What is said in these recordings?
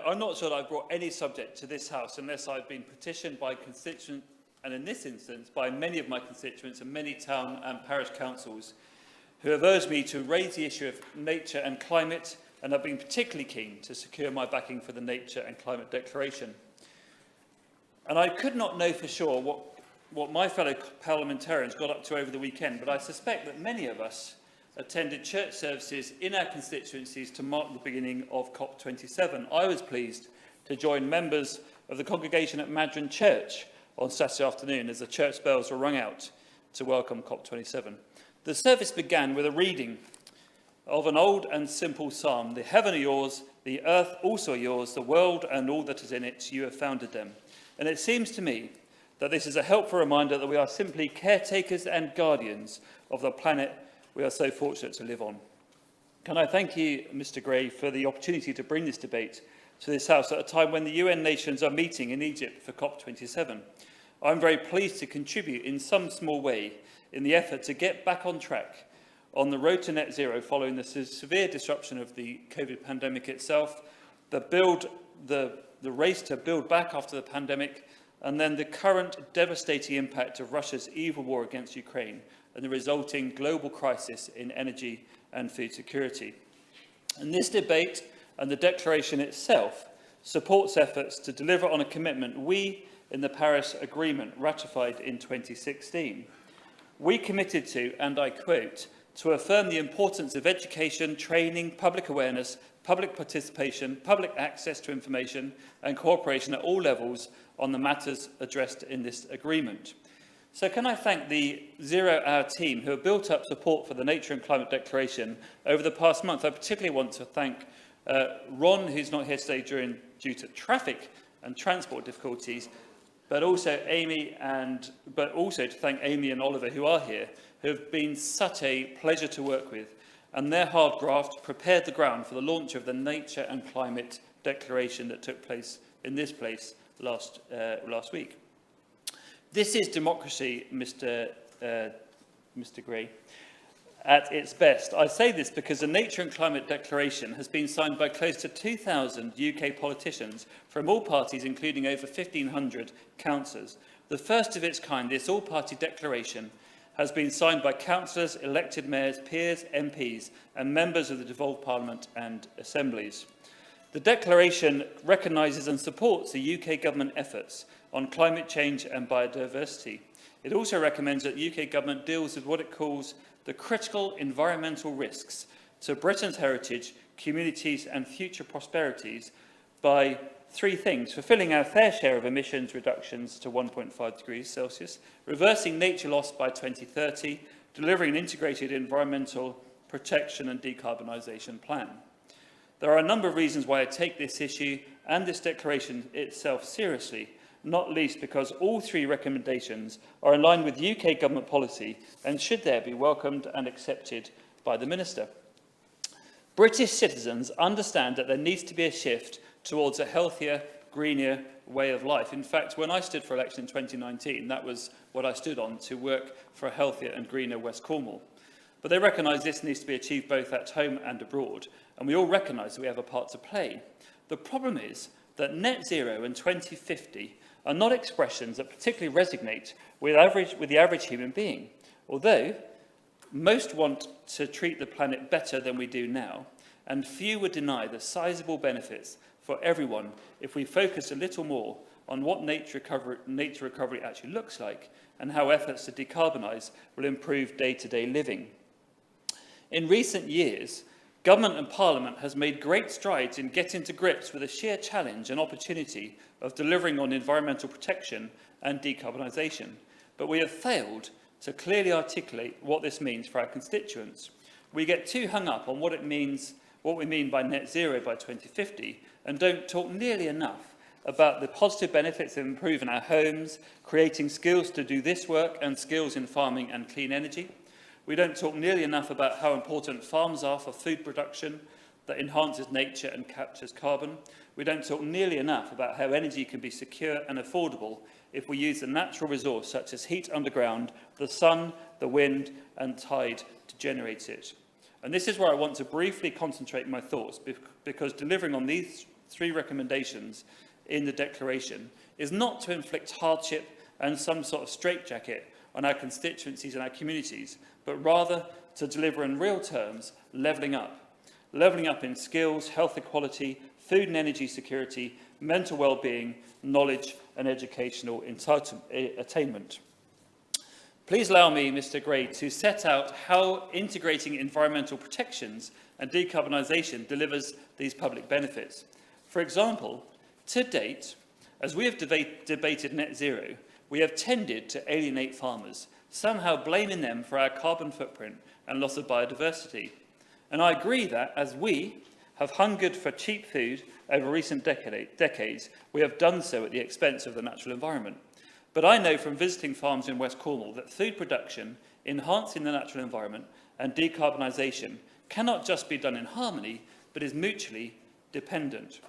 I'm not sure that I've brought any subject to this House unless I've been petitioned by constituents, and in this instance, by many of my constituents and many town and parish councils who have urged me to raise the issue of nature and climate, and have been particularly keen to secure my backing for the Nature and Climate Declaration. And I could not know for sure what my fellow parliamentarians got up to over the weekend, but I suspect that many of us attended church services in our constituencies to mark the beginning of COP27. I was pleased to join members of the congregation at Madron Church on Saturday afternoon as the church bells were rung out to welcome COP27. The service began with a reading of an old and simple psalm. The heaven are yours, the earth also yours, the world and all that is in it, you have founded them. And it seems to me that this is a helpful reminder that we are simply caretakers and guardians of the planet we are so fortunate to live on. Can I thank you, Mr Gray, for the opportunity to bring this debate to this House at a time when the UN nations are meeting in Egypt for COP27. I'm very pleased to contribute in some small way in the effort to get back on track on the road to net zero following the severe disruption of the COVID pandemic itself, the race to build back after the pandemic, and then the current devastating impact of Russia's evil war against Ukraine and the resulting global crisis in energy and food security. And this debate and the declaration itself supports efforts to deliver on a commitment we in the Paris Agreement ratified in 2016. We committed to, and I quote, to affirm the importance of education, training, public awareness, public participation, public access to information and cooperation at all levels on the matters addressed in this agreement. So can I thank the 0 Hour team who have built up support for the Nature and Climate Declaration over the past month. I particularly want to thank Ron, who's not here today due to traffic and transport difficulties, but also to thank Amy and Oliver, who are here, who have been such a pleasure to work with, and their hard graft prepared the ground for the launch of the Nature and Climate Declaration that took place in this place last week. This is democracy, Mr Gray, at its best. I say this because the Nature and Climate Declaration has been signed by close to 2,000 UK politicians from all parties, including over 1,500 councillors. The first of its kind, this all-party declaration has been signed by councillors, elected mayors, peers, MPs and members of the devolved Parliament and assemblies. The declaration recognises and supports the UK government efforts on climate change and biodiversity. It also recommends that the UK government deals with what it calls the critical environmental risks to Britain's heritage, communities and future prosperities by three things: fulfilling our fair share of emissions reductions to 1.5 degrees Celsius, reversing nature loss by 2030, delivering an integrated environmental protection and decarbonisation plan. There are a number of reasons why I take this issue and this declaration itself seriously, not least because all three recommendations are in line with UK government policy and should there be welcomed and accepted by the Minister. British citizens understand that there needs to be a shift towards a healthier, greener way of life. In fact, when I stood for election in 2019, that was what I stood on, to work for a healthier and greener West Cornwall. But they recognise this needs to be achieved both at home and abroad, and we all recognise that we have a part to play. The problem is that net zero and 2050 are not expressions that particularly resonate with the average human being, although most want to treat the planet better than we do now, and few would deny the sizable benefits for everyone if we focus a little more on what nature recovery actually looks like and how efforts to decarbonise will improve day-to-day living. In recent years, Government and Parliament has made great strides in getting to grips with the sheer challenge and opportunity of delivering on environmental protection and decarbonisation, but we have failed to clearly articulate what this means for our constituents. We get too hung up on what we mean by net zero by 2050, and don't talk nearly enough about the positive benefits of improving our homes, creating skills to do this work and skills in farming and clean energy. We don't talk nearly enough about how important farms are for food production that enhances nature and captures carbon. We don't talk nearly enough about how energy can be secure and affordable if we use a natural resource such as heat underground, the sun, the wind and tide to generate it. And this is where I want to briefly concentrate my thoughts, because delivering on these recommendations in the declaration is not to inflict hardship and some sort of straitjacket on our constituencies and our communities, but rather to deliver in real terms levelling up in skills, health equality, food and energy security, mental well-being, knowledge and educational attainment. Please allow me, Mr Gray, to set out how integrating environmental protections and decarbonisation delivers these public benefits. For example, to date, as we have debated net zero, we have tended to alienate farmers, somehow blaming them for our carbon footprint and loss of biodiversity. And I agree that, as we have hungered for cheap food over recent decades, we have done so at the expense of the natural environment. But I know from visiting farms in West Cornwall that food production, enhancing the natural environment and decarbonisation cannot just be done in harmony, but is mutually dependent.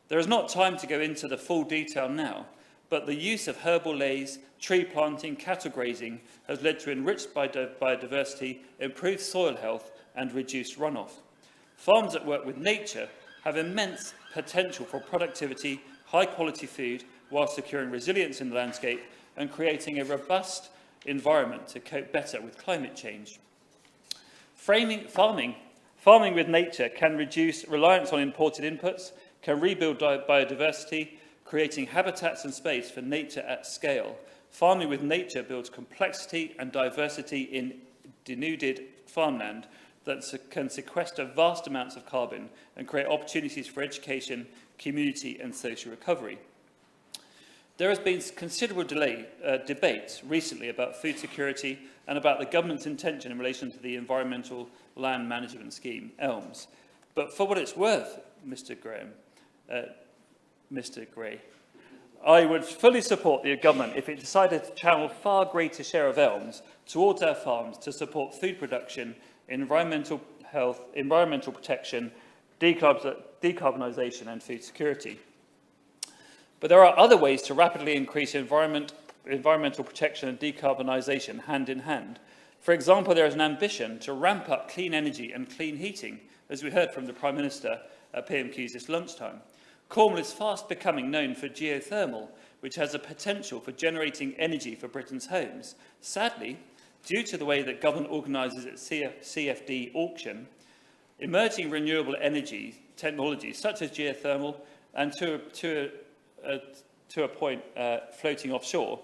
There is not time to go into the full detail now, but the use of herbal leys, tree planting, cattle grazing has led to enriched biodiversity, improved soil health and reduced runoff. Farms that work with nature have immense potential for productivity, high-quality food, while securing resilience in the landscape and creating a robust environment to cope better with climate change. Farming with nature can reduce reliance on imported inputs, can rebuild biodiversity, creating habitats and space for nature at scale. Farming with nature builds complexity and diversity in denuded farmland that can sequester vast amounts of carbon and create opportunities for education, community and social recovery. There has been considerable debate recently about food security and about the government's intention in relation to the Environmental Land Management Scheme, ELMS. But for what it's worth, Mr Gray, I would fully support the government if it decided to channel far greater share of ELMS towards our farms to support food production, environmental health, environmental protection, decarbonisation and food security. But there are other ways to rapidly increase environmental protection and decarbonisation hand in hand. For example, there is an ambition to ramp up clean energy and clean heating, as we heard from the Prime Minister at PMQs this lunchtime. Cornwall is fast becoming known for geothermal, which has a potential for generating energy for Britain's homes. Sadly, due to the way that government organises its CFD auction, emerging renewable energy technologies such as geothermal and to a point floating offshore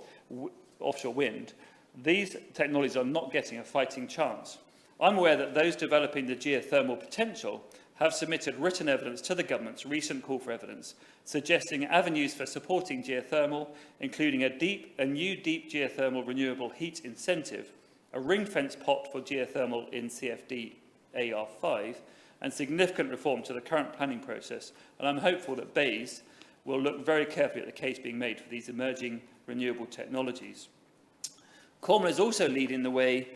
wind, these technologies are not getting a fighting chance. I'm aware that those developing the geothermal potential have submitted written evidence to the government's recent call for evidence, suggesting avenues for supporting geothermal, including a new deep geothermal renewable heat incentive, a ring-fence pot for geothermal in CFD AR5, and significant reform to the current planning process. And I'm hopeful that BEIS will look very carefully at the case being made for these emerging renewable technologies. Cornwall is also leading the way,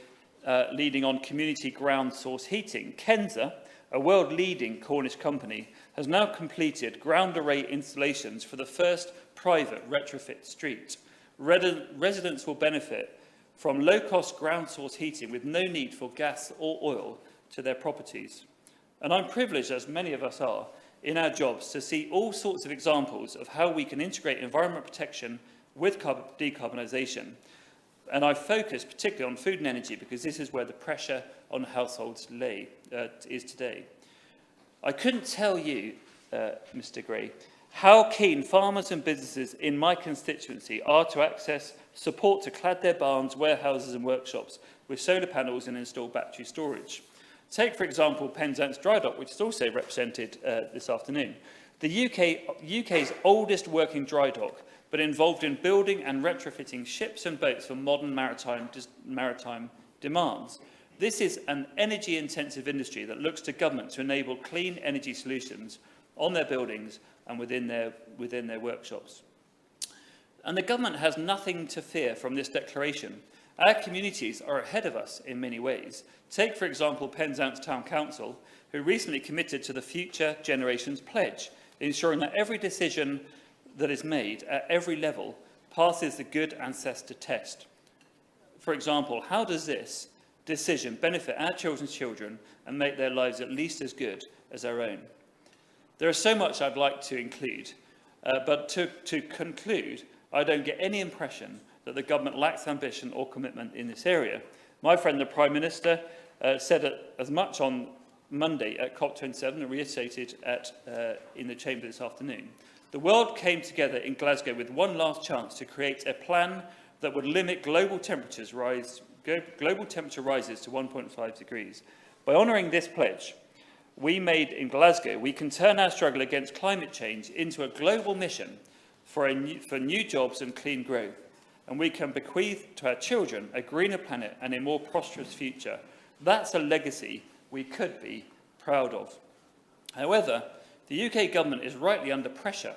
leading on community ground source heating. Kenza, a world-leading Cornish company, has now completed ground array installations for the first private retrofit street. Residents will benefit from low-cost ground source heating with no need for gas or oil to their properties. And I'm privileged, as many of us are, in our jobs to see all sorts of examples of how we can integrate environment protection with decarbonisation. And I focus particularly on food and energy because this is where the pressure on households is today. I couldn't tell you, Mr Gray, how keen farmers and businesses in my constituency are to access support to clad their barns, warehouses and workshops with solar panels and install battery storage. Take, for example, Penzance Dry Dock, which is also represented this afternoon. The UK's oldest working dry dock, but involved in building and retrofitting ships and boats for modern maritime demands. This is an energy-intensive industry that looks to government to enable clean energy solutions on their buildings and within their workshops. And the government has nothing to fear from this declaration. Our communities are ahead of us in many ways. Take, for example, Penzance Town Council, who recently committed to the Future Generations Pledge, ensuring that every decision that is made at every level passes the good ancestor test. For example, how does this decision benefit our children's children and make their lives at least as good as our own? There is so much I'd like to include, but to conclude, I don't get any impression that the government lacks ambition or commitment in this area. My friend, the Prime Minister, said as much on Monday at COP27 and reiterated in the Chamber this afternoon. The world came together in Glasgow with one last chance to create a plan that would limit global temperature rises to 1.5 degrees. By honouring this pledge we made in Glasgow, we can turn our struggle against climate change into a global mission for new jobs and clean growth, and we can bequeath to our children a greener planet and a more prosperous future. That's a legacy we could be proud of. However, the UK government is rightly under pressure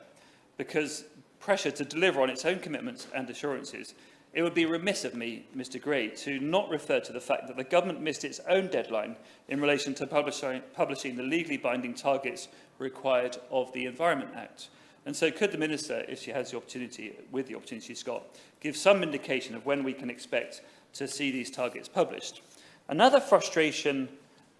to deliver on its own commitments and assurances. It would be remiss of me, Mr Gray, to not refer to the fact that the government missed its own deadline in relation to publishing the legally binding targets required of the Environment Act. And so could the Minister, if she has the opportunity, with the opportunity she's got, give some indication of when we can expect to see these targets published? Another frustration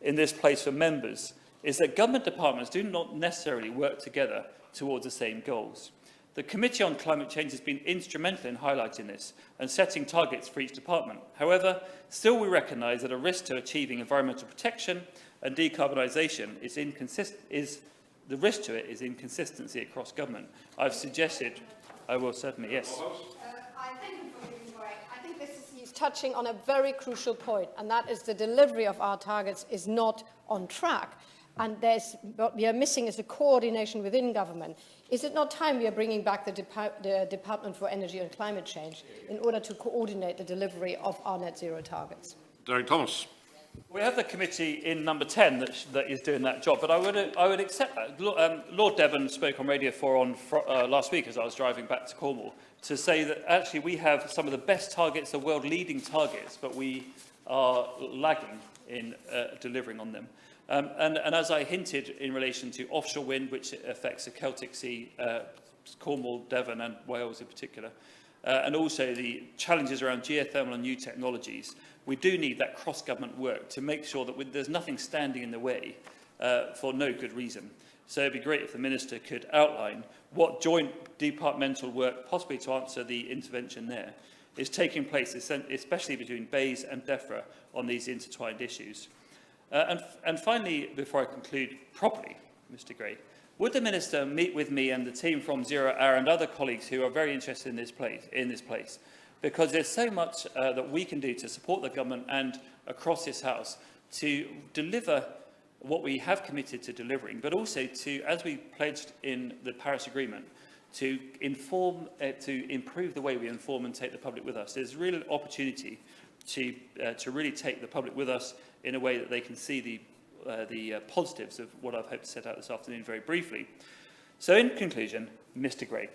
in this place for members is that government departments do not necessarily work together towards the same goals. The Committee on Climate Change has been instrumental in highlighting this and setting targets for each department. However, still we recognise that a risk to achieving environmental protection and decarbonisation is inconsistency across government. I've suggested, I will certainly, yes. I thank you for giving way. I think he's touching on a very crucial point, and that is the delivery of our targets is not on track. And what we are missing is the coordination within government. Is it not time we are bringing back the Department for Energy and Climate Change in order to coordinate the delivery of our net zero targets? Derek Thomas. We have the committee in number 10 that is doing that job, but I would accept that. Lord Devon spoke on Radio 4 last week as I was driving back to Cornwall to say that actually we have some of the best targets, the world-leading targets, but we are lagging in delivering on them. And as I hinted in relation to offshore wind, which affects the Celtic Sea, Cornwall, Devon and Wales in particular, and also the challenges around geothermal and new technologies, we do need that cross-government work to make sure that there's nothing standing in the way for no good reason. So it'd be great if the Minister could outline what joint departmental work, possibly to answer the intervention there, is taking place, especially between BEIS and DEFRA on these intertwined issues. And finally, before I conclude properly, Mr Gray, would the Minister meet with me and the team from Zero Hour and other colleagues who are very interested in this place, because there's so much that we can do to support the government and across this House to deliver what we have committed to delivering, but also to, as we pledged in the Paris Agreement, to inform, to improve the way we inform and take the public with us. There's real opportunity to really take the public with us in a way that they can see the positives of what I've hoped to set out this afternoon very briefly. So in conclusion, Mr Gray,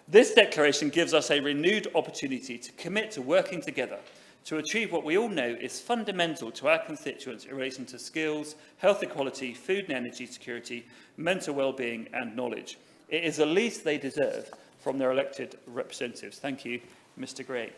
this declaration gives us a renewed opportunity to commit to working together to achieve what we all know is fundamental to our constituents in relation to skills, health equality, food and energy security, mental well-being and knowledge. It is the least they deserve from their elected representatives. Thank you, Mr Gray.